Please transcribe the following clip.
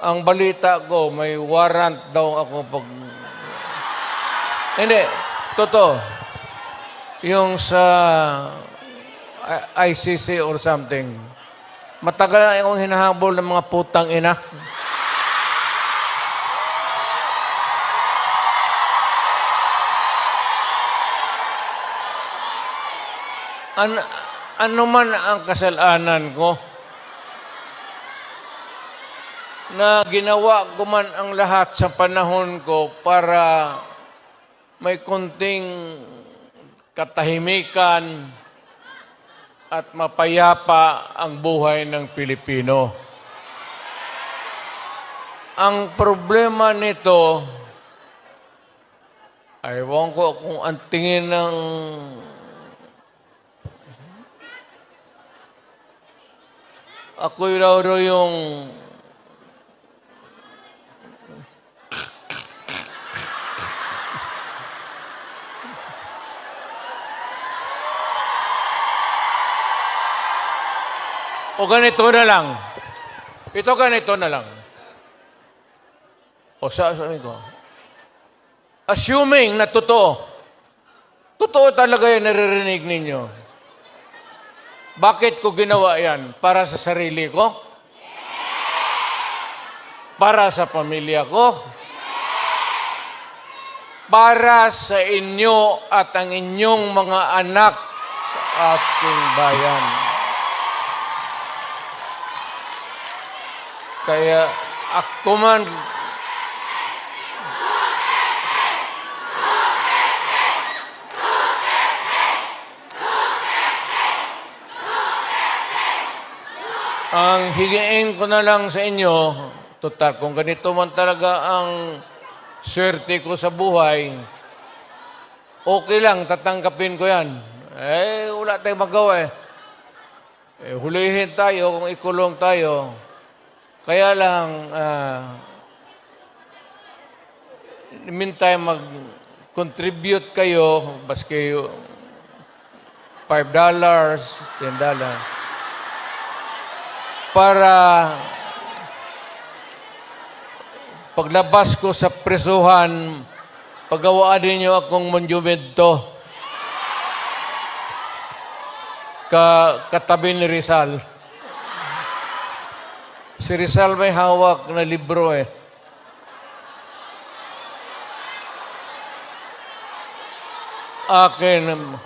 ang balita ko, may warrant daw ako pag... Hindi, totoo. Yung sa ICC or something. Matagal na akong hinahabol ng mga putang ina. Ano man ang kasalanan ko, na ginawa ko man ang lahat sa panahon ko para may konting katahimikan at mapayapa ang buhay ng Pilipino. Ang problema nito, ewan ko kung ang tingin ng ako raw yung o ganito na lang. Ito ganito na lang. O sabi ko, assuming na totoo, totoo talaga yung naririnig ninyo. Bakit ko ginawa yan? Para sa sarili ko? Para sa pamilya ko? Para sa inyo at ang inyong mga anak sa ating bayan. Kaya ako man, ang higiin ko na lang sa inyo, total, kung ganito man talaga ang swerte ko sa buhay, okay lang, tatanggapin ko yan. Wala tayong magawa hulihin tayo kung ikulong tayo. Kaya lang, meantime, mag-contribute kayo, baski $5, $10, para paglabas ko sa presuhan, pagawaan ninyo akong monumento katabi ni Rizal. Si Rizal may hawak na libro Akin.